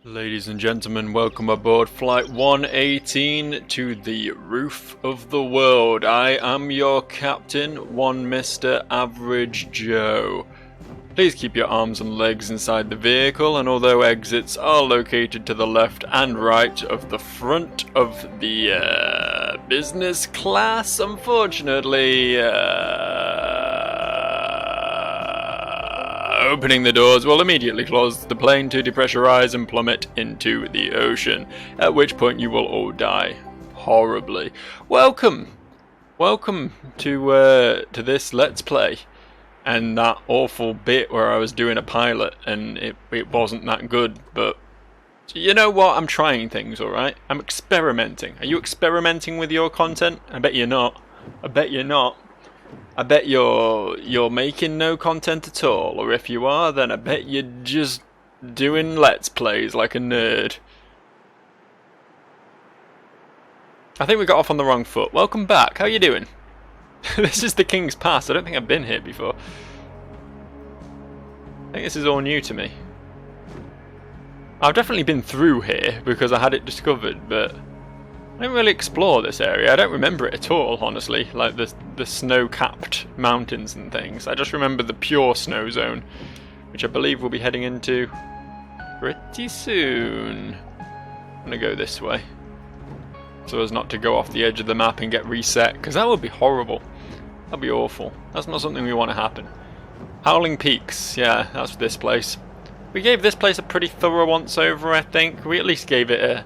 Ladies and gentlemen, welcome aboard Flight 118 to the roof of the world. I am your captain, one Mr. Average Joe. Please keep your arms and legs inside the vehicle, and although exits are located to the left and right of the front of the business class, unfortunately, opening the doors will immediately cause the plane to depressurize and plummet into the ocean, at which point you will all die horribly. Welcome to this Let's Play, and that awful bit where I was doing a pilot and it wasn't that good, but you know what? I'm trying things, alright? I'm experimenting. Are you experimenting with your content? I bet you're not. I bet you're not. I bet you're making no content at all, or if you are, then I bet you're just doing Let's Plays like a nerd. I think we got off on the wrong foot. Welcome back, how you doing? This is the King's Pass, I don't think I've been here before. I think this is all new to me. I've definitely been through here because I had it discovered, but I didn't really explore this area. I don't remember it at all, honestly, like the snow-capped mountains and things. I just remember the pure snow zone, which I believe we'll be heading into pretty soon. I'm gonna go this way, so as not to go off the edge of the map and get reset, because that would be horrible. That'd be awful. That's not something we want to happen. Howling Peaks, yeah, that's this place. We gave this place a pretty thorough once-over, I think. We at least gave it a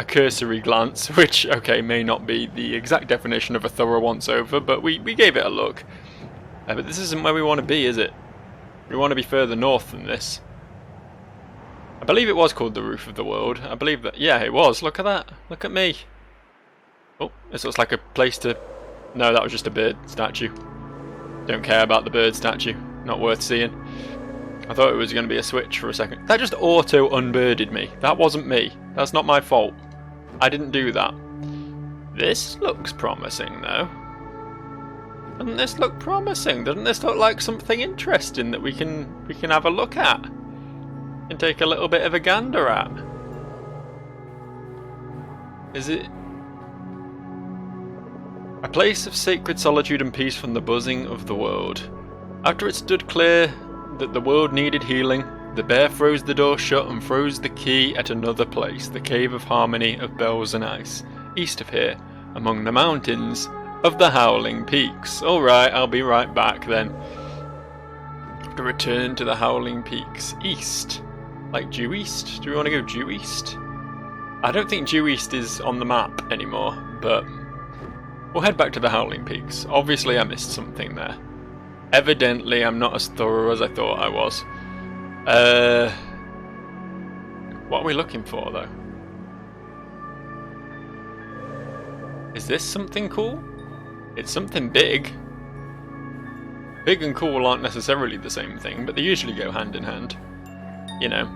cursory glance, which, okay, may not be the exact definition of a thorough once-over, but we gave it a look. But this isn't where we want to be, is it? We want to be further north than this. I believe it was called the Roof of the World. I believe that, yeah, it was. Look at that. Look at me. Oh, this looks like a place to... No, that was just a bird statue. Don't care about the bird statue. Not worth seeing. I thought it was going to be a switch for a second. That just auto-unbirded me. That wasn't me. That's not my fault. I didn't do that. This looks promising, though. Doesn't this look promising? Doesn't this look like something interesting that we can have a look at? And take a little bit of a gander at? Is it a place of sacred solitude and peace from the buzzing of the world? After it stood clear that the world needed healing, the bear froze the door shut and froze the key at another place, the Cave of Harmony of Bells and Ice, east of here, among the mountains of the Howling Peaks. Alright, I'll be right back then. To return to the Howling Peaks, east. Like due east? Do we want to go due east? I don't think due east is on the map anymore, but we'll head back to the Howling Peaks. Obviously I missed something there. Evidently I'm not as thorough as I thought I was. What are we looking for, though? Is this something cool? It's something big. Big and cool aren't necessarily the same thing, but they usually go hand in hand. You know,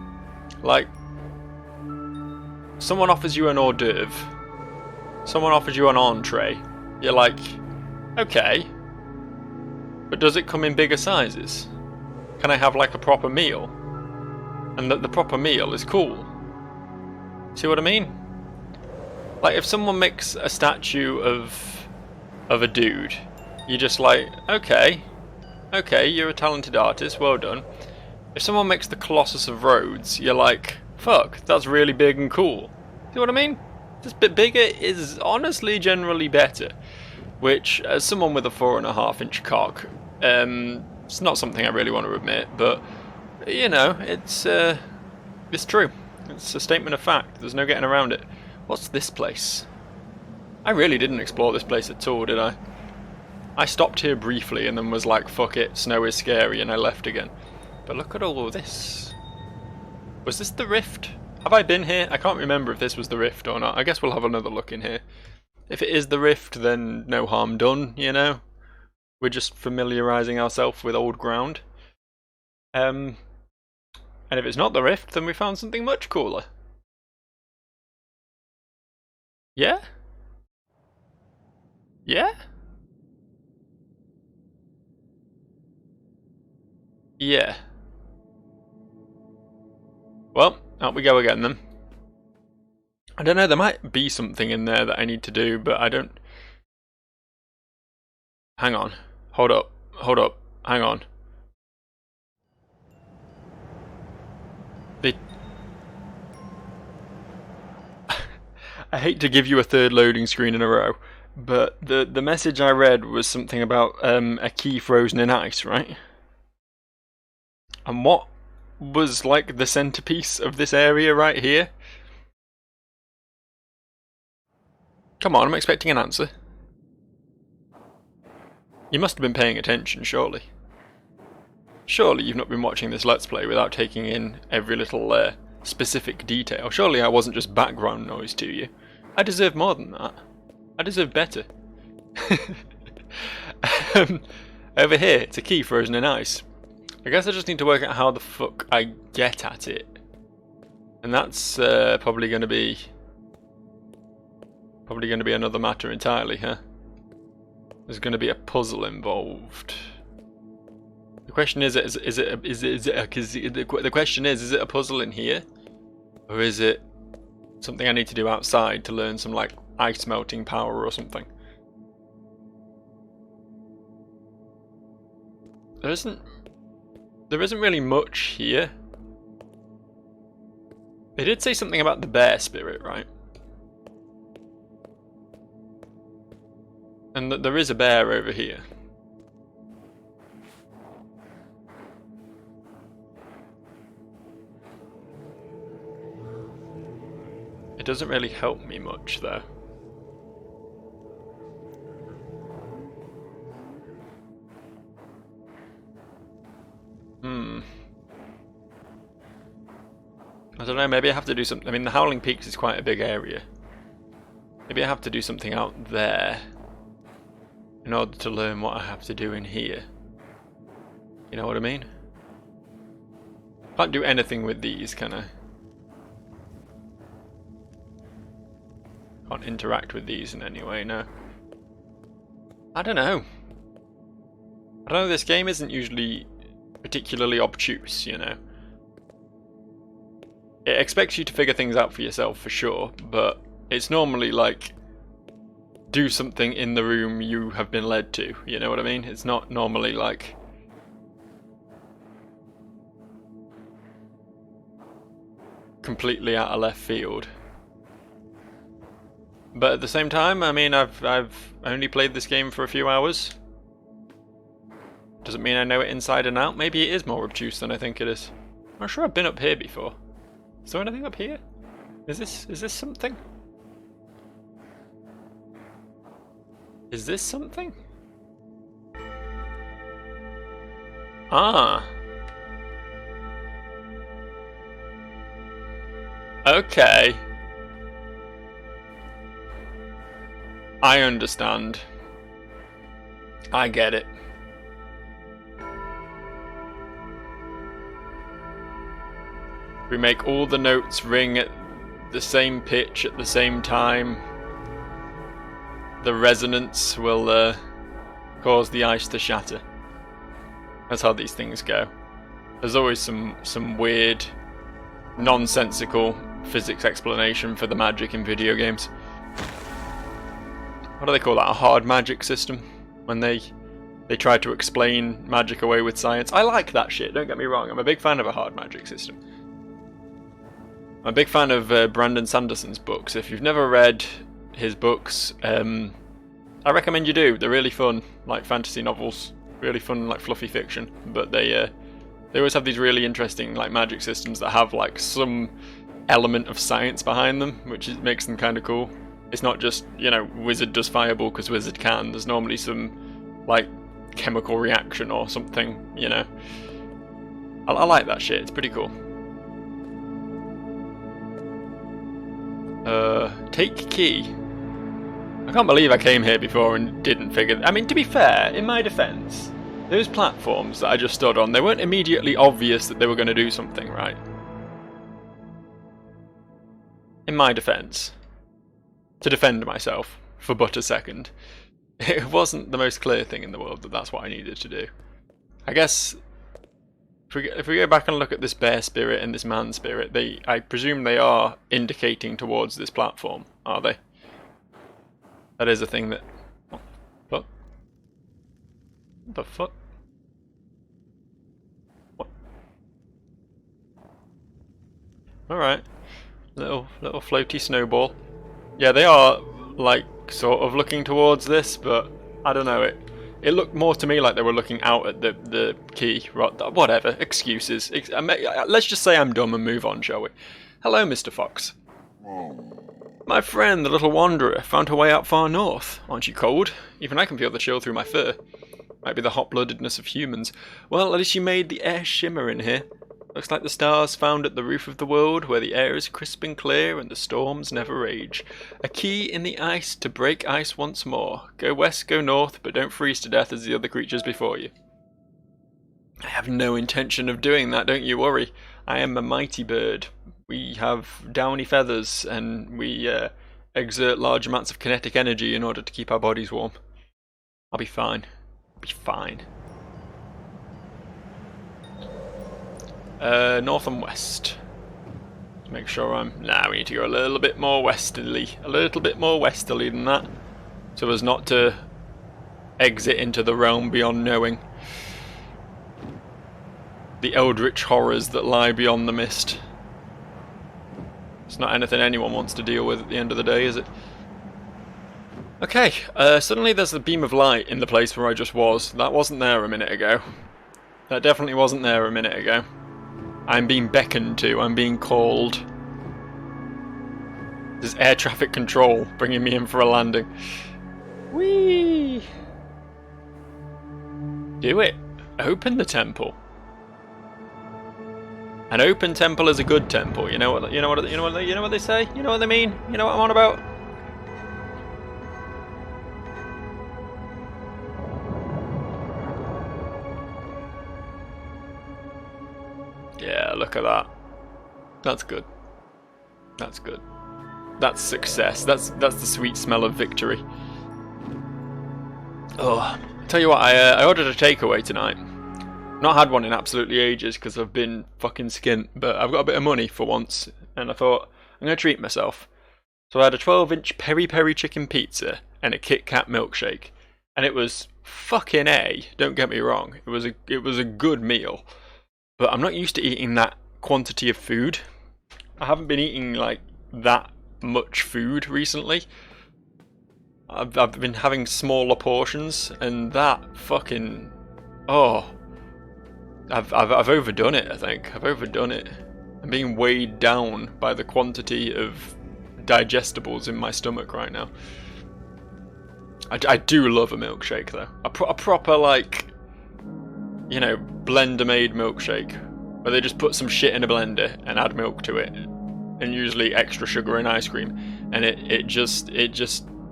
like, someone offers you an hors d'oeuvre, someone offers you an entree, you're like, okay, but does it come in bigger sizes? Can I have like a proper meal? And that the proper meal is cool. See what I mean? Like if someone makes a statue of a dude, you're just like, okay, you're a talented artist, well done. If someone makes the Colossus of Rhodes, you're like, fuck, that's really big and cool. See what I mean? Just a bit bigger is honestly generally better. Which, as someone with a 4.5-inch cock, it's not something I really want to admit, but you know, it's true. It's a statement of fact. There's no getting around it. What's this place? I really didn't explore this place at all, did I? I stopped here briefly and then was like, fuck it, snow is scary, and I left again. But look at all of this. Was this the rift? Have I been here? I can't remember if this was the rift or not. I guess we'll have another look in here. If it is the rift, then no harm done, you know? We're just familiarising ourselves with old ground. And if it's not the rift, then we found something much cooler. Yeah? Yeah? Yeah. Well, Out we go again then. I don't know, there might be something in there that I need to do, but I don't... Hang on. Hold up. Hang on. I hate to give you a third loading screen in a row, but the message I read was something about a key frozen in ice, right? And what was like the centerpiece of this area right here? Come on, I'm expecting an answer. You must have been paying attention, surely. Surely you've not been watching this Let's Play without taking in every little specific detail. Surely I wasn't just background noise to you. I deserve more than that. I deserve better. Over here, it's a key frozen in ice. I guess I just need to work out how the fuck I get at it. And that's probably going to be another matter entirely, huh? There's going to be a puzzle involved. The question is it a puzzle in here, or is it something I need to do outside to learn some like ice melting power or something? There isn't really much here. They did say something about the bear spirit, right? And that there is a bear over here. It doesn't really help me much, though. I don't know, maybe I have to do something. I mean, the Howling Peaks is quite a big area. Maybe I have to do something out there in order to learn what I have to do in here. You know what I mean? Can't do anything with these, can I? Can't interact with these in any way, no. I don't know. This game isn't usually particularly obtuse, you know. It expects you to figure things out for yourself, for sure, but it's normally like, do something in the room you have been led to, you know what I mean? It's not normally like, completely out of left field. But at the same time, I mean, I've only played this game for a few hours. Doesn't mean I know it inside and out. Maybe it is more obtuse than I think it is. I'm sure I've been up here before. Is there anything up here? Is this something? Is this something? Ah. Okay. I understand. I get it. We make all the notes ring at the same pitch at the same time. The resonance will cause the ice to shatter. That's how these things go. There's always some weird, nonsensical physics explanation for the magic in video games. What do they call that? A hard magic system? When they try to explain magic away with science. I like that shit, don't get me wrong. I'm a big fan of a hard magic system. I'm a big fan of Brandon Sanderson's books. If you've never read his books, I recommend you do. They're really fun, like fantasy novels. Really fun, like fluffy fiction. But they always have these really interesting like magic systems that have like some element of science behind them, which makes them kind of cool. It's not just, you know, wizard does fireball because wizard can. There's normally some like chemical reaction or something, you know. I like that shit. It's pretty cool. Take key. I can't believe I came here before and didn't figure... I mean, to be fair, in my defense, those platforms that I just stood on, they weren't immediately obvious that they were going to do something, right? In my defense. To defend myself for but a second. It wasn't the most clear thing in the world that that's what I needed to do. I guess If we go back and look at this bear spirit and this man spirit, I presume they are indicating towards this platform, are they? That is a thing that... What the fuck? What? Alright. Little floaty snowball. Yeah, they are, like, sort of looking towards this, but I don't know, it looked more to me like they were looking out at the key. Whatever, excuses. Let's just say I'm dumb and move on, shall we? Hello, Mr. Fox. My friend, the little wanderer, found her way out far north. Aren't you cold? Even I can feel the chill through my fur. Might be the hot-bloodedness of humans. Well, at least you made the air shimmer in here. Looks like the stars found at the roof of the world, where the air is crisp and clear and the storms never rage. A key in the ice to break ice once more. Go west, go north, but don't freeze to death as the other creatures before you. I have no intention of doing that, don't you worry. I am a mighty bird. We have downy feathers, and we exert large amounts of kinetic energy in order to keep our bodies warm. I'll be fine. I'll be fine. North and west. Let's make sure I'm... Nah, we need to go a little bit more westerly. A little bit more westerly than that. So as not to exit into the realm beyond knowing. The eldritch horrors that lie beyond the mist. It's not anything anyone wants to deal with at the end of the day, is it? Okay, suddenly there's a beam of light in the place where I just was. That wasn't there a minute ago. That definitely wasn't there a minute ago. I'm being beckoned to, I'm being called. This is air traffic control bringing me in for a landing. Whee! Do it. Open the temple. An open temple is a good temple. You know what they say? You know what they mean? You know what I'm on about? Yeah, look at that. That's good. That's good. That's success. That's the sweet smell of victory. Oh, I tell you what, I ordered a takeaway tonight. Not had one in absolutely ages because I've been fucking skint, but I've got a bit of money for once, and I thought I'm gonna treat myself. So I had a 12-inch peri-peri chicken pizza and a Kit Kat milkshake, and it was fucking A. Don't get me wrong, it was a good meal. But I'm not used to eating that quantity of food. I haven't been eating like that much food recently. I've been having smaller portions, and that fucking I've overdone it. I think I've overdone it. I'm being weighed down by the quantity of digestibles in my stomach right now. I do love a milkshake though. A proper like, you know, blender-made milkshake, where they just put some shit in a blender and add milk to it, and usually extra sugar and ice cream, and it just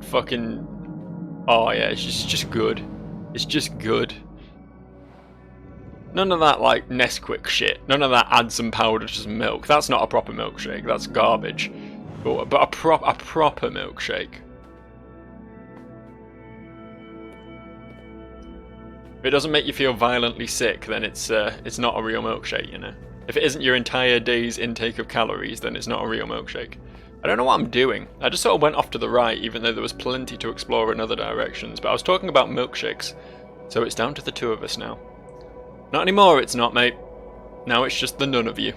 fucking, oh yeah, it's just good. It's just good. None of that like Nesquik shit. None of that add some powder to some milk. That's not a proper milkshake. That's garbage. But a proper milkshake. If it doesn't make you feel violently sick, then it's not a real milkshake, you know. If it isn't your entire day's intake of calories, then it's not a real milkshake. I don't know what I'm doing. I just sort of went off to the right, even though there was plenty to explore in other directions. But I was talking about milkshakes, so it's down to the two of us now. Not anymore, it's not, mate. Now it's just the none of you.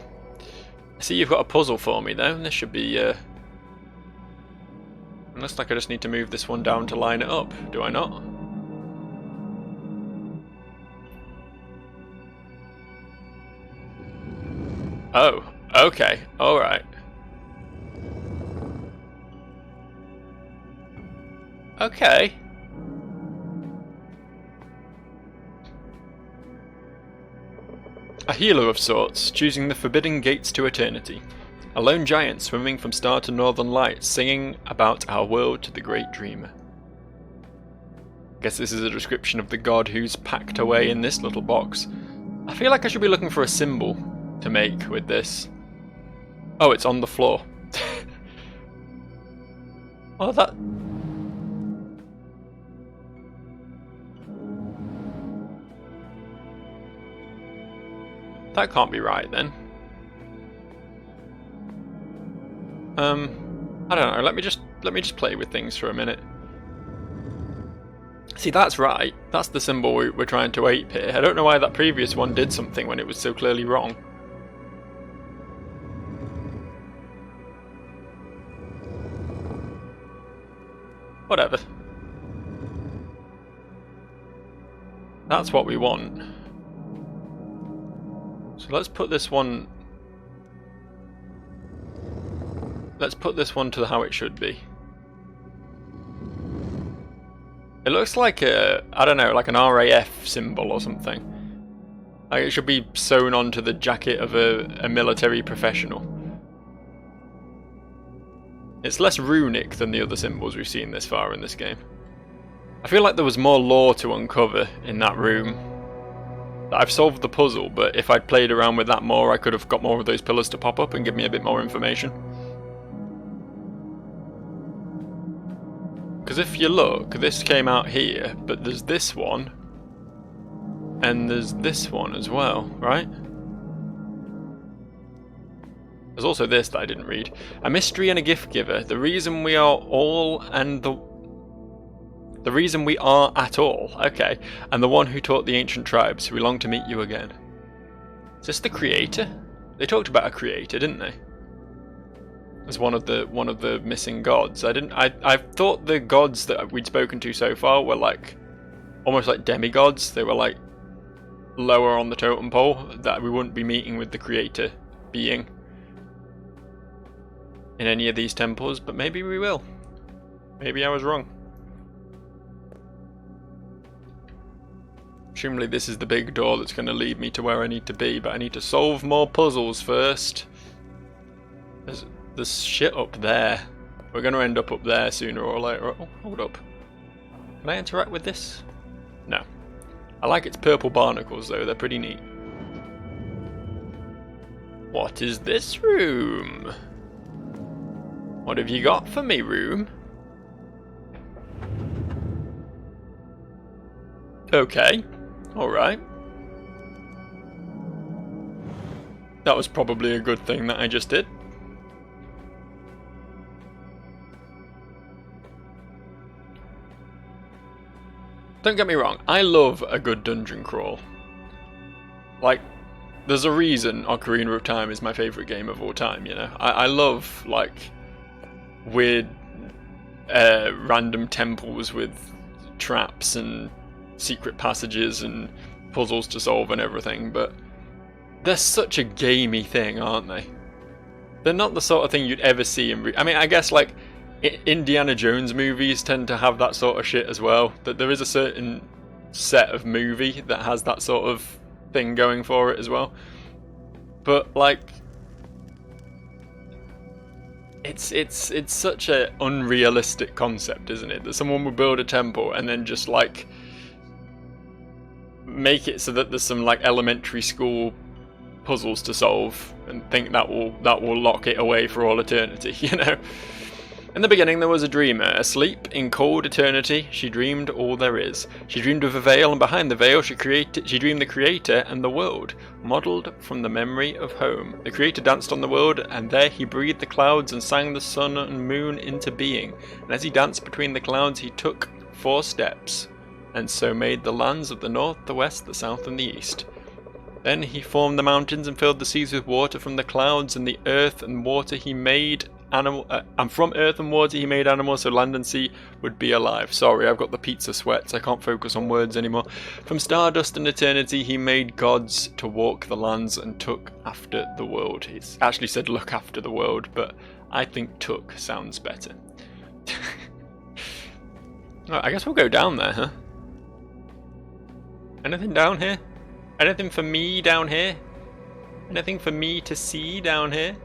I see you've got a puzzle for me, though. This should be, Unless like I just need to move this one down to line it up, do I not? Oh, okay, alright. Okay. A healer of sorts, choosing the forbidden gates to eternity. A lone giant swimming from star to northern light, singing about our world to the great dreamer. Guess this is a description of the god who's packed away in this little box. I feel like I should be looking for a symbol to make with this. Oh, it's on the floor. Oh, that... That can't be right then. I don't know. Let me just play with things for a minute. See, that's right. That's the symbol we're trying to ape here. I don't know why that previous one did something when it was so clearly wrong. Whatever. That's what we want. So let's put this one... Let's put this one to how it should be. It looks like a, I don't know, like an RAF symbol or something. Like it should be sewn onto the jacket of a military professional. It's less runic than the other symbols we've seen this far in this game. I feel like there was more lore to uncover in that room. I've solved the puzzle, but if I'd played around with that more, I could have got more of those pillars to pop up and give me a bit more information. Because if you look, this came out here, but there's this one, and there's this one as well, right? There's also this that I didn't read. A mystery and a gift giver. The reason we are all and the reason we are at all. Okay. And the one who taught the ancient tribes. We long to meet you again. Is this the creator? They talked about a creator, didn't they? As one of the missing gods. I thought the gods that we'd spoken to so far were like almost like demigods. They were like lower on the totem pole, that we wouldn't be meeting with the creator being in any of these temples, but maybe we will. Maybe I was wrong. Presumably this is the big door that's going to lead me to where I need to be, but I need to solve more puzzles first. There's shit up there. We're going to end up there sooner or later. Oh, hold up. Can I interact with this? No. I like its purple barnacles though, they're pretty neat. What is this room? What have you got for me, room? Okay. Alright. That was probably a good thing that I just did. Don't get me wrong, I love a good dungeon crawl. Like, there's a reason Ocarina of Time is my favourite game of all time, you know? I love, like, weird, random temples with traps and secret passages and puzzles to solve and everything, but they're such a gamey thing, aren't they? They're not the sort of thing you'd ever see in... I mean, I guess, like, Indiana Jones movies tend to have that sort of shit as well. That there is a certain set of movie that has that sort of thing going for it as well. But like, it's such an unrealistic concept, isn't it? That someone would build a temple and then just like make it so that there's some like elementary school puzzles to solve and think that will lock it away for all eternity, you know? In the beginning there was a dreamer, asleep in cold eternity, she dreamed all there is. She dreamed of a veil, and behind the veil she dreamed the creator and the world, modelled from the memory of home. The creator danced on the world, and there he breathed the clouds and sang the sun and moon into being. And as he danced between the clouds he took 4 steps, and so made the lands of the north, the west, the south and the east. Then he formed the mountains and filled the seas with water from the clouds, and the earth and water he made and from earth and water he made animals, so land and sea would be alive. Sorry, I've got the pizza sweats, I can't focus on words anymore. From stardust and eternity he made gods to walk the lands and took after the world. It's actually said look after the world, but I think took sounds better. Right, I guess we'll go down there, huh? Anything down here? Anything for me down here? Anything for me to see down here?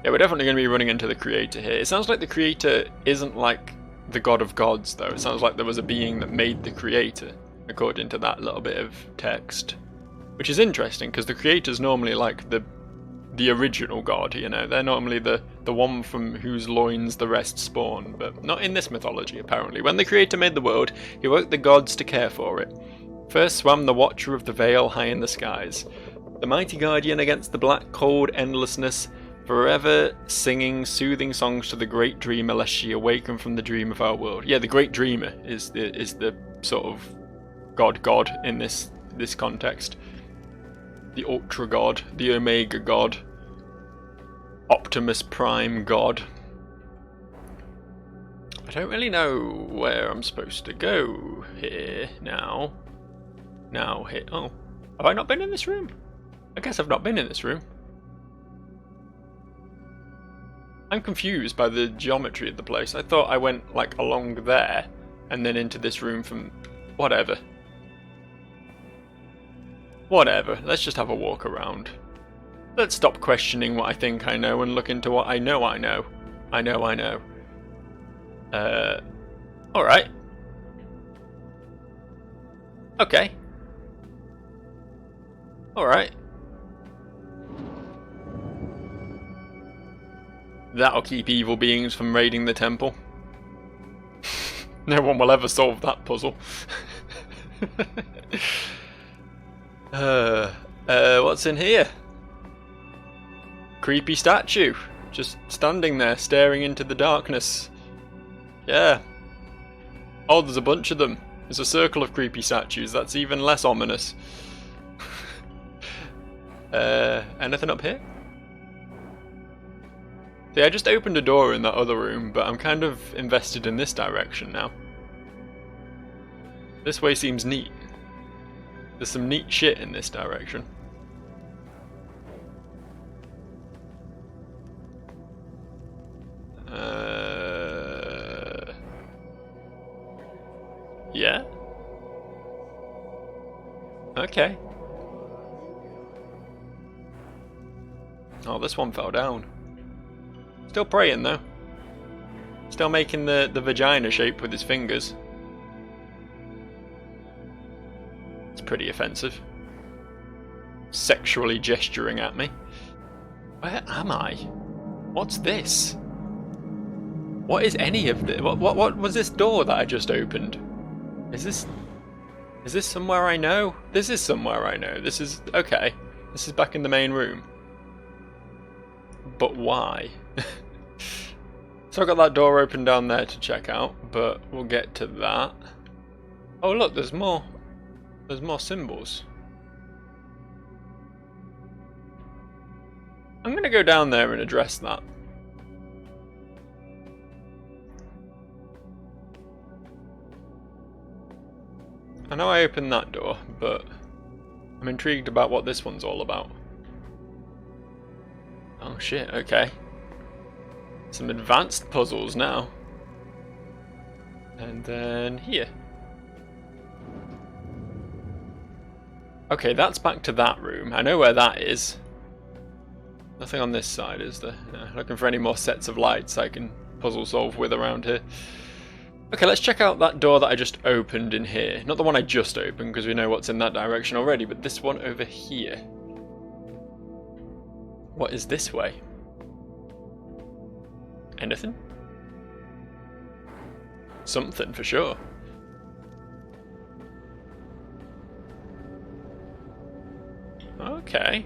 Yeah, we're definitely going to be running into the creator here. It sounds like the creator isn't like the god of gods, though. It sounds like there was a being that made the creator, according to that little bit of text. Which is interesting, because the creator's normally like the original god, you know. They're normally the one from whose loins the rest spawn, but not in this mythology, apparently. When the creator made the world, he woke the gods to care for it. First swam the watcher of the veil high in the skies. The mighty guardian against the black, cold endlessness, forever singing soothing songs to the great dreamer lest she awaken from the dream of our world. Yeah, the great dreamer is the sort of god in this context. The ultra god, the omega god, Optimus Prime god. I don't really know where I'm supposed to go here now. Oh, have I not been in this room? I guess I've not been in this room. I'm confused by the geometry of the place. I thought I went like along there and then into this room from... whatever. Whatever, let's just have a walk around. Let's stop questioning what I think I know and look into what I know I know. I know. Alright. Okay. Alright. That'll keep evil beings from raiding the temple. No one will ever solve that puzzle. What's in here? Creepy statue. Just standing there, staring into the darkness. Yeah. Oh, there's a bunch of them. There's a circle of creepy statues. That's even less ominous. Anything up here? See, I just opened a door in that other room, but I'm kind of invested in this direction now. This way seems neat. There's some neat shit in this direction. Yeah? Okay. Oh, this one fell down. Still praying though. Still making the vagina shape with his fingers. It's pretty offensive. Sexually gesturing at me. Where am I? What's this? What is any of this? What was this door that I just opened? Is this somewhere I know? This is somewhere I know. This is okay. This is back in the main room. But why? So I got that door open down there to check out, but we'll get to that. Oh look, there's more. There's more symbols. I'm gonna go down there and address that. I know I opened that door, but I'm intrigued about what this one's all about. Oh shit, okay. Some advanced puzzles now. And then here. Okay, that's back to that room. I know where that is. Nothing on this side, is there? No, looking for any more sets of lights I can puzzle solve with around here. Okay, let's check out that door that I just opened in here. Not the one I just opened, because we know what's in that direction already, but this one over here. What is this way? Anything? Something for sure. Okay.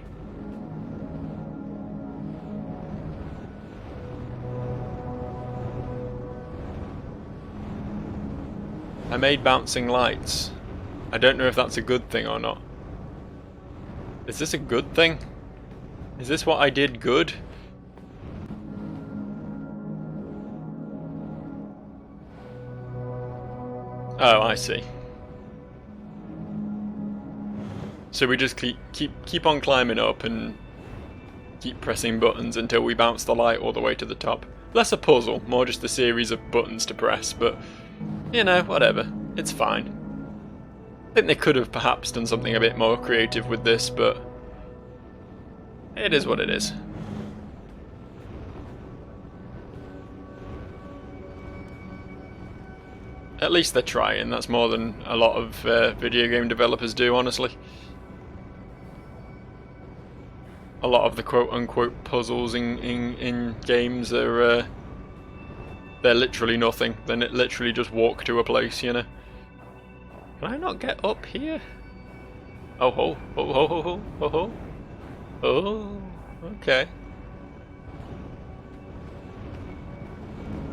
I made bouncing lights. I don't know if that's a good thing or not. Is this a good thing? Is this what I did good? Oh, I see. So we just keep on climbing up and keep pressing buttons until we bounce the light all the way to the top. Less a puzzle, more just a series of buttons to press, but you know, whatever. It's fine. I think they could have perhaps done something a bit more creative with this, but it is what it is. At least they're trying. That's more than a lot of video game developers do, honestly. A lot of the quote-unquote puzzles in games are they're literally nothing. They literally just walk to a place, you know. Can I not get up here? Oh ho, oh ho ho ho ho ho. Oh, okay.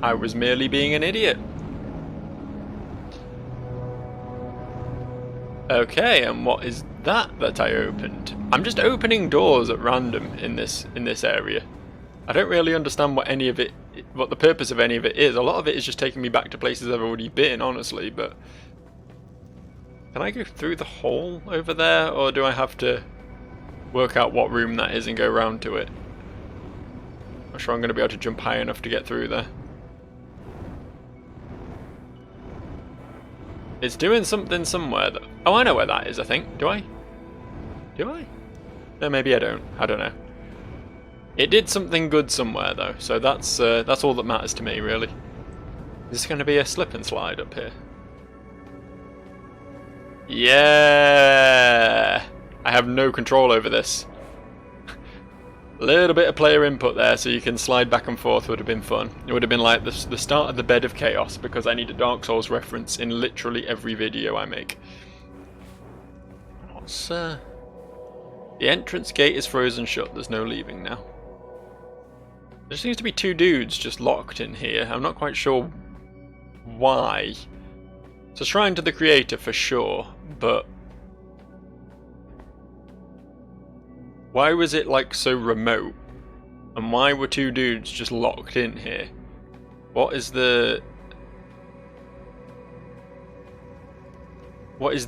I was merely being an idiot. Okay, and what is that I opened? I'm just opening doors at random in this area. I don't really understand what the purpose of any of it is. A lot of it is just taking me back to places I've already been, honestly, but can I go through the hole over there, or do I have to work out what room that is and go round to it? I'm not sure I'm going to be able to jump high enough to get through there. It's doing something somewhere that... Oh, I know where that is, I think. Do I? Do I? No, maybe I don't. I don't know. It did something good somewhere, though, so that's all that matters to me, really. Is this going to be a slip and slide up here? Yeah! I have no control over this. A little bit of player input there, so you can slide back and forth, would have been fun. It would have been like the start of the Bed of Chaos, because I need a Dark Souls reference in literally every video I make. What's the entrance gate is frozen shut, there's no leaving now. There seems to be two dudes just locked in here. I'm not quite sure why. It's a shrine to the creator for sure, but why was it like so remote? And why were two dudes just locked in here? What is the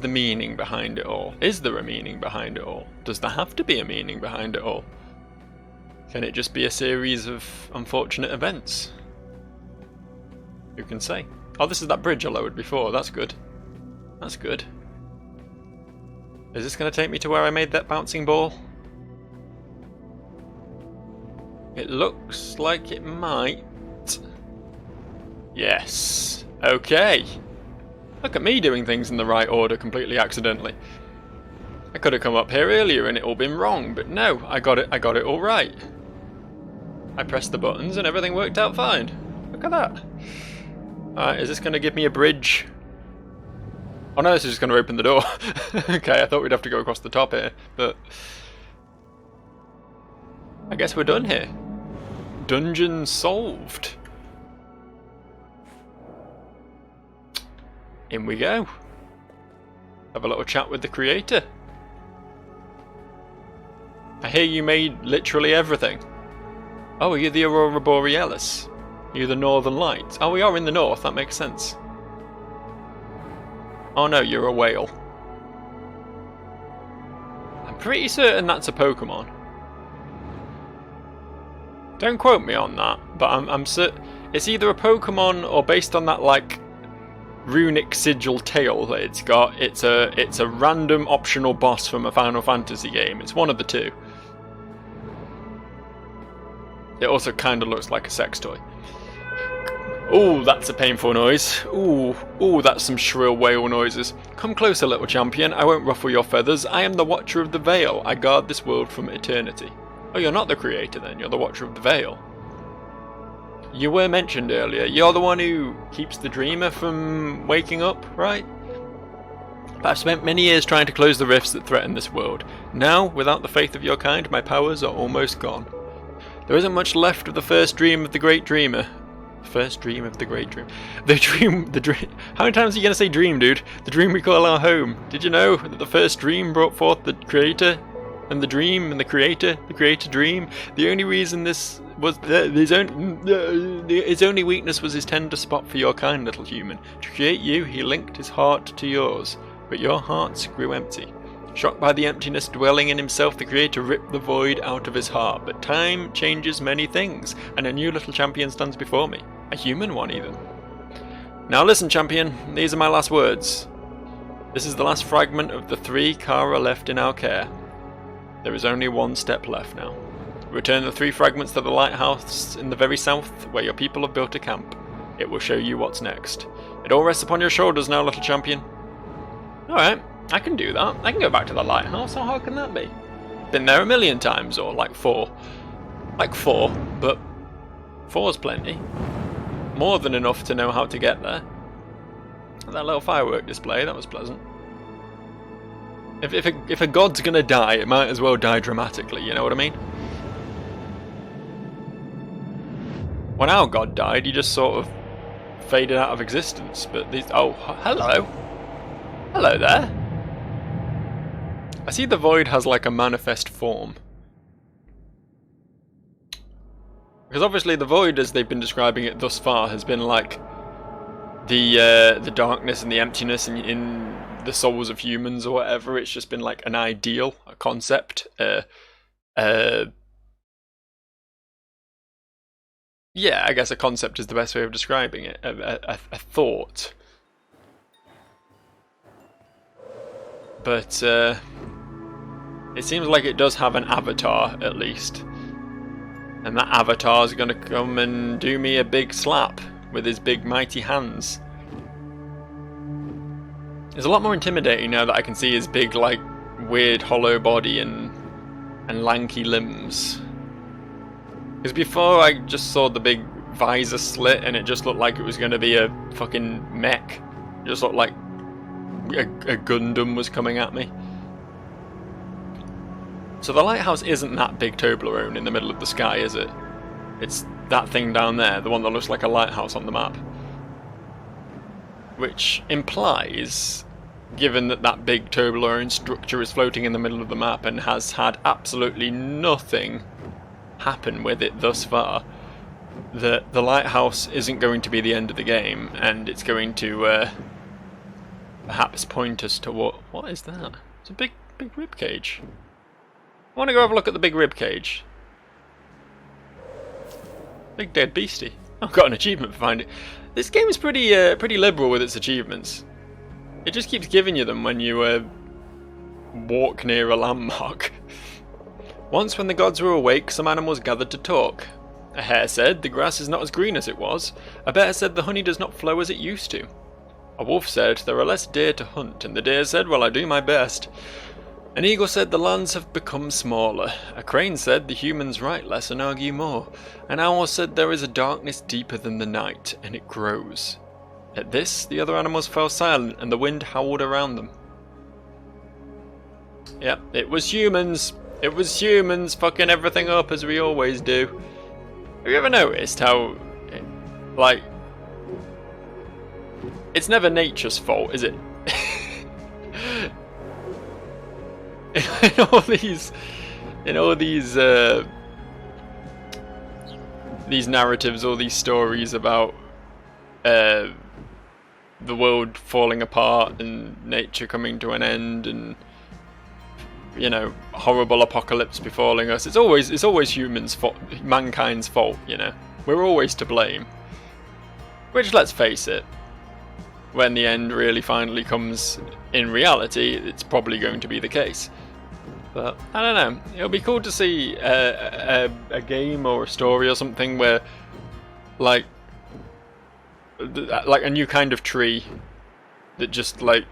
meaning behind it all? Is there a meaning behind it all? Does there have to be a meaning behind it all? Can it just be a series of unfortunate events? Who can say? Oh, this is that bridge I lowered before. That's good. That's good. Is this going to take me to where I made that bouncing ball? It looks like it might. Yes. Okay. Look at me doing things in the right order completely accidentally. I could have come up here earlier and it all been wrong, but no, I got it all right. I pressed the buttons and everything worked out fine. Look at that. Alright, is this going to give me a bridge? Oh no, this is just going to open the door. Okay, I thought we'd have to go across the top here, but I guess we're done here. Dungeon solved. In we go. Have a little chat with the creator. I hear you made literally everything. Oh, are you the Aurora Borealis? Are you the Northern Lights? Oh, we are in the north, that makes sense. Oh no, you're a whale. I'm pretty certain that's a Pokemon. Don't quote me on that, but I'm certain it's either a Pokemon or based on that like runic sigil tail that it's got. It's a random optional boss from a Final Fantasy game. It's one of the two. It also kind of looks like a sex toy. Ooh, that's a painful noise. Ooh, that's some shrill whale noises. Come closer, little champion. I won't ruffle your feathers. I am the Watcher of the Veil. I guard this world from eternity. Oh, you're not the creator then. You're the Watcher of the Veil. You were mentioned earlier. You're the one who keeps the dreamer from waking up, right? But I've spent many years trying to close the rifts that threaten this world. Now, without the faith of your kind, my powers are almost gone. There isn't much left of the first dream of the great dreamer. First dream of the great dream. The dream. How many times are you going to say dream, dude? The dream we call our home. Did you know that the first dream brought forth the creator? And the dream and the creator dream? The only reason this was his only weakness was his tender spot for your kind, little human. To create you, he linked his heart to yours, but your hearts grew empty. Shocked by the emptiness dwelling in himself, the creator ripped the void out of his heart. But time changes many things, and a new little champion stands before me. A human one, even. Now listen, champion, these are my last words. This is the last fragment of the 3 Kara left in our care. There is only one step left now. Return the 3 fragments to the lighthouse in the very south, where your people have built a camp. It will show you what's next. It all rests upon your shoulders now, little champion. Alright, I can do that. I can go back to the lighthouse. How hard can that be? Been there a million times, or like 4. Like 4, but 4's plenty. More than enough to know how to get there. That little firework display, that was pleasant. If a god's gonna die, it might as well die dramatically, you know what I mean? When our god died, he just sort of faded out of existence, but these... Oh, hello! Hello there! I see the void has like a manifest form. Because obviously the void, as they've been describing it thus far, has been like the darkness and the emptiness in the souls of humans or whatever. It's just been like an ideal, a concept, yeah, I guess a concept is the best way of describing it, a thought. But it seems like it does have an avatar, at least. And that avatar is going to come and do me a big slap with his big mighty hands. It's a lot more intimidating now that I can see his big, like, weird hollow body and lanky limbs. Because before I just saw the big visor slit and it just looked like it was going to be a fucking mech. It just looked like a Gundam was coming at me. So the lighthouse isn't that big Toblerone in the middle of the sky, is it? It's that thing down there, the one that looks like a lighthouse on the map. Which implies, given that that big Toblerone structure is floating in the middle of the map and has had absolutely nothing happen with it thus far, that the lighthouse isn't going to be the end of the game, and it's going to perhaps point us to what is that? It's a big rib cage. I want to go have a look at the big rib cage. Big dead beastie. I've got an achievement for finding it. This game is pretty liberal with its achievements. It just keeps giving you them when you walk near a landmark. Once when the gods were awake, some animals gathered to talk. A hare said, the grass is not as green as it was. A bear said, the honey does not flow as it used to. A wolf said, there are less deer to hunt, and the deer said, well, I do my best. An eagle said, the lands have become smaller. A crane said, the humans write less and argue more. An owl said, there is a darkness deeper than the night, and it grows. At this, the other animals fell silent, and the wind howled around them. Yep, it was humans. It was humans fucking everything up as we always do. Have you ever noticed how, like, it's never nature's fault, is it? in all these narratives, all these stories about the world falling apart and nature coming to an end, and you know, horrible apocalypse befalling us. It's always humans' fault, mankind's fault. You know, we're always to blame. Which, let's face it, when the end really finally comes in reality, it's probably going to be the case. But I don't know. It'll be cool to see a game or a story or something where, like a new kind of tree that just like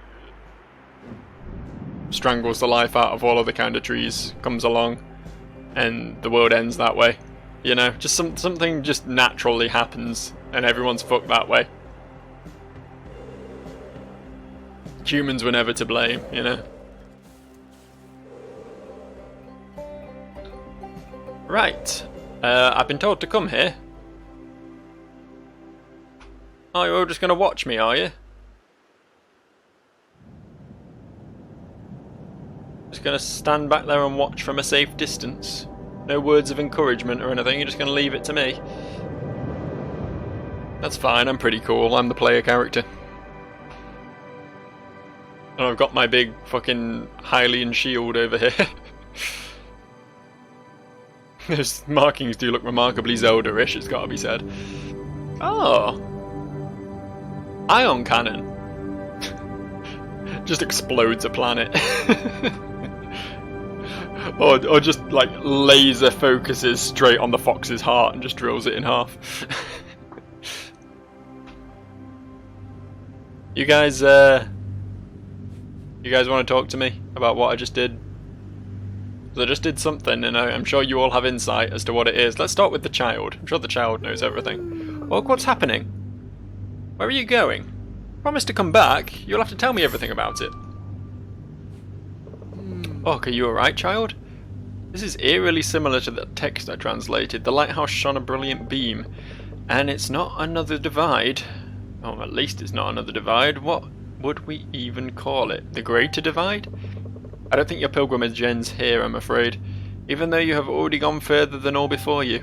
strangles the life out of all other kind of trees comes along, and the world ends that way. You know, just something just naturally happens, and everyone's fucked that way. Humans were never to blame, you know. Right, I've been told to come here. Oh, you're all just going to watch me, are you? Just going to stand back there and watch from a safe distance? No words of encouragement or anything, you're just going to leave it to me? That's fine, I'm pretty cool, I'm the player character. And I've got my big fucking Hylian shield over here. Those markings do look remarkably Zelda-ish, it's gotta be said. Oh! Ion cannon. Just explodes a planet. or just like laser focuses straight on the fox's heart and just drills it in half. You guys want to talk to me about what I just did? Because I just did something, and I'm sure you all have insight as to what it is. Let's start with the child. I'm sure the child knows everything. Well, what's happening? Where are you going? Promise to come back. You'll have to tell me everything about it. Orc, are you alright, child? This is eerily similar to the text I translated. The lighthouse shone a brilliant beam. And it's not another divide. Oh, at least it's not another divide. What would we even call it? The Greater Divide? I don't think your pilgrimage ends here, I'm afraid. Even though you have already gone further than all before you.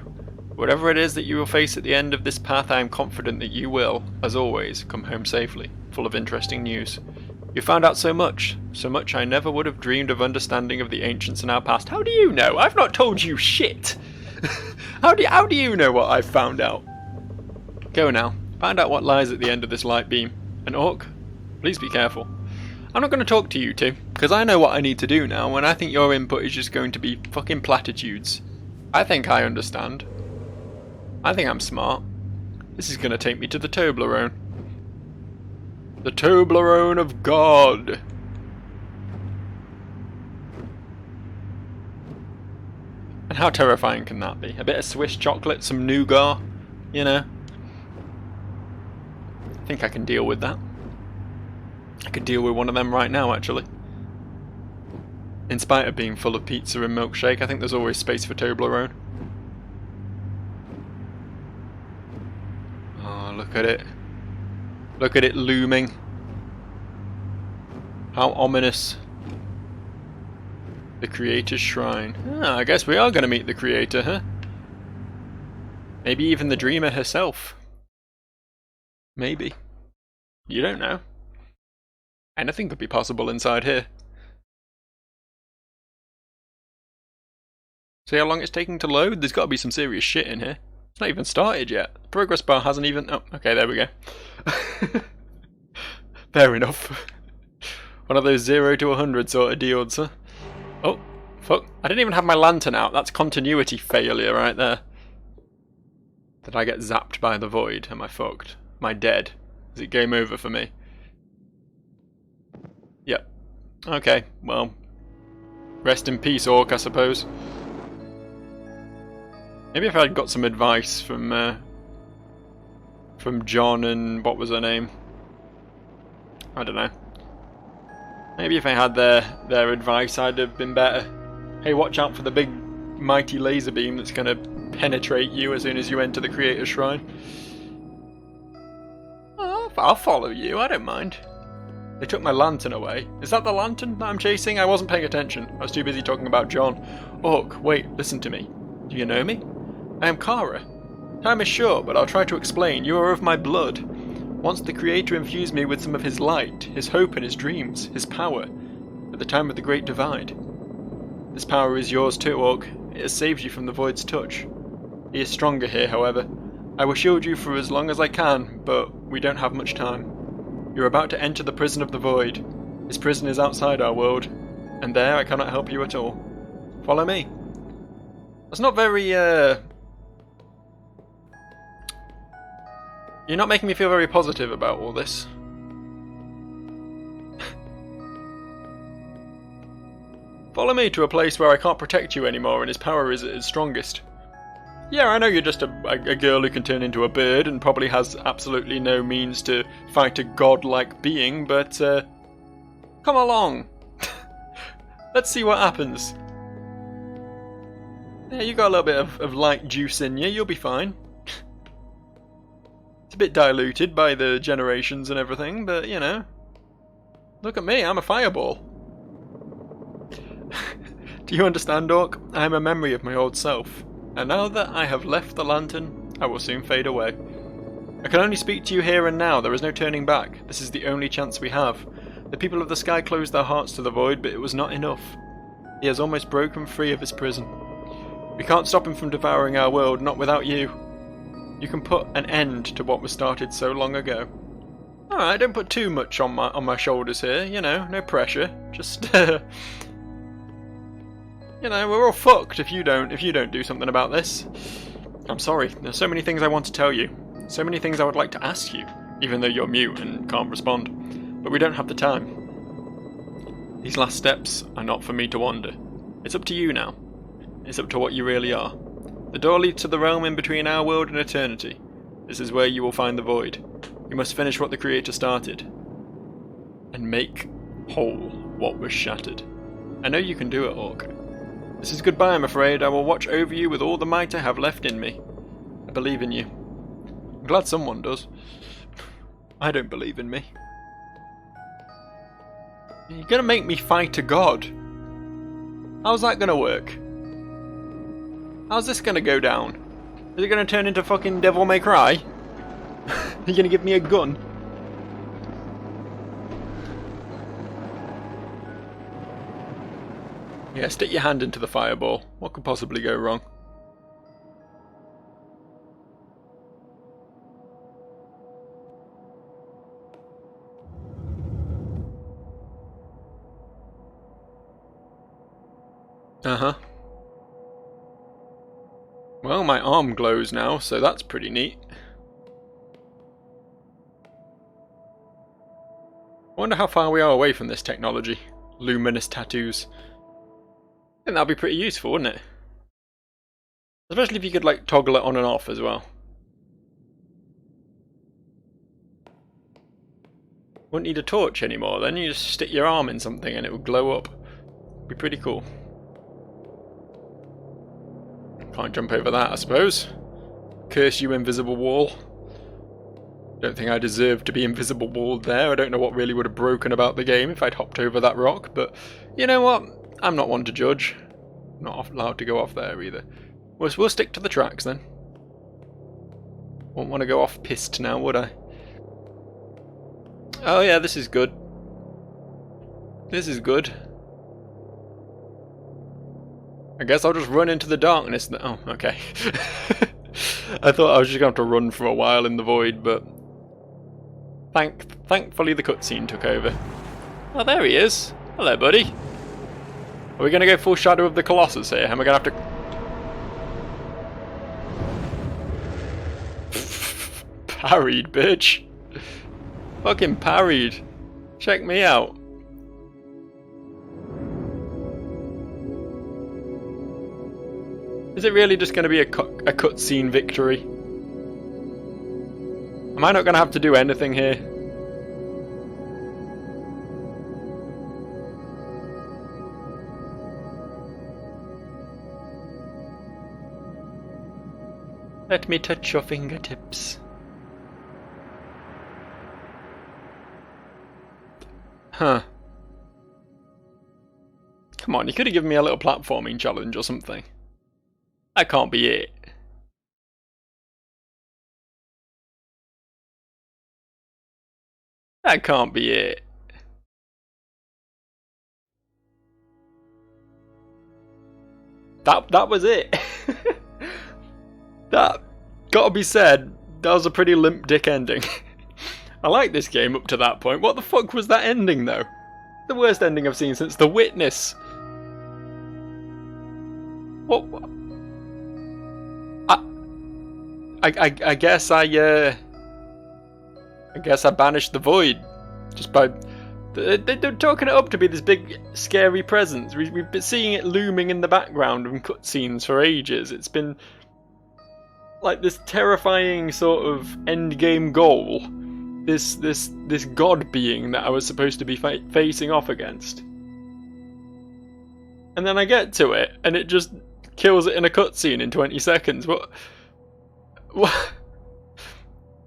Whatever it is that you will face at the end of this path, I am confident that you will, as always, come home safely, full of interesting news. You found out so much I never would have dreamed of understanding of the ancients in our past. How do you know? I've not told you shit! How do you know what I've found out? Go now, find out what lies at the end of this light beam. And Orc, please be careful. I'm not going to talk to you two, because I know what I need to do now, and I think your input is just going to be fucking platitudes. I think I understand. I think I'm smart. This is going to take me to the Toblerone. The Toblerone of God! And how terrifying can that be? A bit of Swiss chocolate, some nougat, you know. I think I can deal with that. I could deal with one of them right now, actually. In spite of being full of pizza and milkshake, I think there's always space for Toblerone. Oh, look at it. Look at it looming. How ominous. The Creator's Shrine. Ah, I guess we are going to meet the Creator, huh? Maybe even the Dreamer herself. Maybe. You don't know. Anything could be possible inside here. See how long it's taking to load? There's got to be some serious shit in here. It's not even started yet. The progress bar hasn't even... Oh, okay, there we go. Fair enough. One of those 0 to 100 sort of deals, huh? Oh, fuck. I didn't even have my lantern out. That's continuity failure right there. Did I get zapped by the void? Am I fucked? Am I dead? Is it game over for me? Yep. Okay, well. Rest in peace, Orc, I suppose. Maybe if I'd got some advice from John and what was her name? I don't know. Maybe if I had their advice, I'd have been better. Hey, watch out for the big, mighty laser beam that's going to penetrate you as soon as you enter the Creator's Shrine. Oh, I'll follow you, I don't mind. They took my lantern away. Is that the lantern that I'm chasing? I wasn't paying attention. I was too busy talking about John. Orc, wait, listen to me. Do you know me? I am Kara. Time is short, but I'll try to explain. You are of my blood. Once the Creator infused me with some of his light, his hope and his dreams, his power, at the time of the Great Divide. This power is yours too, Orc. It has saved you from the Void's touch. He is stronger here, however. I will shield you for as long as I can, but we don't have much time. You are about to enter the prison of the Void. This prison is outside our world, and there I cannot help you at all. Follow me. That's not very, You're not making me feel very positive about all this. Follow me to a place where I can't protect you anymore and his power is at its strongest. Yeah, I know you're just a girl who can turn into a bird and probably has absolutely no means to fight a godlike being, but come along. Let's see what happens. Yeah, you got a little bit of light juice in you, you'll be fine. It's a bit diluted by the generations and everything, but you know. Look at me, I'm a fireball. Do you understand, Orc? I am a memory of my old self. And now that I have left the lantern, I will soon fade away. I can only speak to you here and now, there is no turning back. This is the only chance we have. The people of the sky closed their hearts to the Void, but it was not enough. He has almost broken free of his prison. We can't stop him from devouring our world, not without you. You can put an end to what was started so long ago. Alright, don't put too much on my shoulders here, you know, no pressure. Just you know, we're all fucked if you don't do something about this. I'm sorry, there's so many things I want to tell you. So many things I would like to ask you, even though you're mute and can't respond. But we don't have the time. These last steps are not for me to wander. It's up to you now. It's up to what you really are. The door leads to the realm in between our world and eternity. This is where you will find the Void. You must finish what the Creator started. And make whole what was shattered. I know you can do it, Orc. This is goodbye, I'm afraid. I will watch over you with all the might I have left in me. I believe in you. I'm glad someone does. I don't believe in me. You're gonna make me fight a god? How's that gonna work? How's this gonna go down? Is it gonna turn into fucking Devil May Cry? You're gonna give me a gun? Yeah, stick your hand into the fireball. What could possibly go wrong? Uh-huh. Well, my arm glows now, so that's pretty neat. I wonder how far we are away from this technology. Luminous tattoos. I think that'd be pretty useful, wouldn't it? Especially if you could, like, toggle it on and off as well. Wouldn't need a torch anymore, then you just stick your arm in something and it would glow up. Be pretty cool. Can't jump over that, I suppose. Curse you, invisible wall. Don't think I deserved to be invisible walled there. I don't know what really would have broken about the game if I'd hopped over that rock, but you know what? I'm not one to judge. Not allowed to go off there either. We'll stick to the tracks then. Won't want to go off piste now, would I? Oh yeah, this is good. This is good. I guess I'll just run into the darkness. Oh, okay. I thought I was just going to have to run for a while in the void, but thankfully the cutscene took over. Oh, there he is. Hello, buddy. Are we going to go full Shadow of the Colossus here? Am I going to have to... Parried, bitch. Fucking parried. Check me out. Is it really just going to be a cutscene victory? Am I not going to have to do anything here? Let me touch your fingertips. Huh. Come on, you could have given me a little platforming challenge or something. That can't be it. That can't be it. That was it. That, gotta be said, that was a pretty limp dick ending. I like this game up to that point. What the fuck was that ending though? The worst ending I've seen since The Witness. What? I guess I banished the void just by they're talking it up to be this big scary presence. We've been seeing it looming in the background in cutscenes for ages. It's been like this terrifying sort of end game goal. This god being that I was supposed to be facing off against, and then I get to it and it just kills it in a cutscene in 20 seconds. What?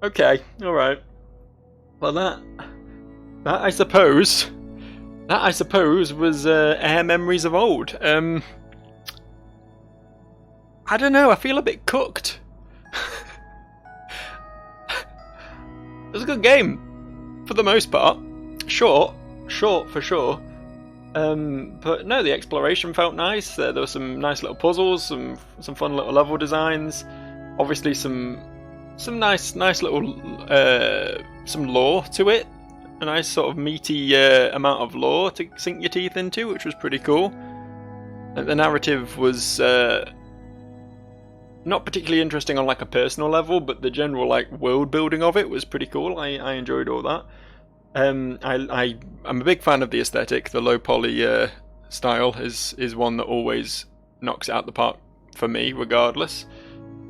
Okay, alright. Well, that I suppose was AER memories of old. I don't know, I feel a bit cooked. It was a good game, for the most part. Short for sure. But no, the exploration felt nice. There were some nice little puzzles, some fun little level designs. Obviously some nice little some lore to it. A nice sort of meaty amount of lore to sink your teeth into, which was pretty cool. The narrative was not particularly interesting on like a personal level, but the general like world building of it was pretty cool. I enjoyed all that. I'm a big fan of the aesthetic. The low poly style is one that always knocks it out the park for me, regardless.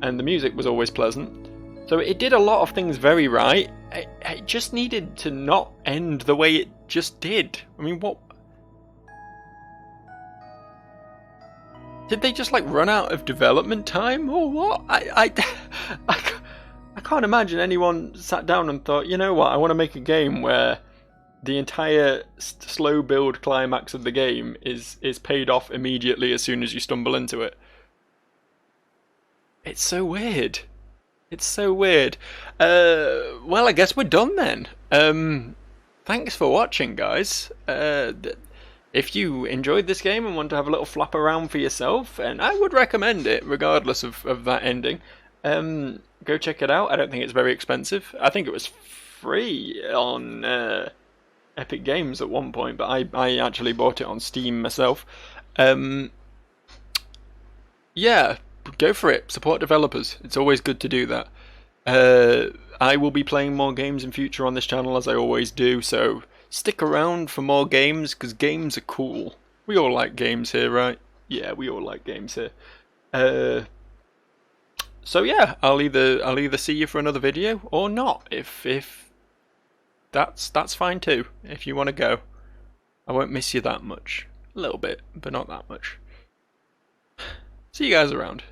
And the music was always pleasant. So it did a lot of things very right. It just needed to not end the way it just did. I mean, what? Did they just like run out of development time or what? I can't imagine anyone sat down and thought, you know what, I want to make a game where the entire slow build climax of the game is paid off immediately as soon as you stumble into it. It's so weird. It's so weird. Well, I guess we're done then. Thanks for watching, guys. If you enjoyed this game and want to have a little flap around for yourself, and I would recommend it regardless of that ending, go check it out. I don't think it's very expensive. I think it was free on Epic Games at one point, but I actually bought it on Steam myself. Yeah, go for it. Support developers. It's always good to do that. I will be playing more games in future on this channel, as I always do, so stick around for more games, because games are cool. We all like games here, right? Yeah, we all like games here. So yeah, I'll either see you for another video or not. If that's fine too. If you want to go, I won't miss you that much. A little bit, but not that much. See you guys around.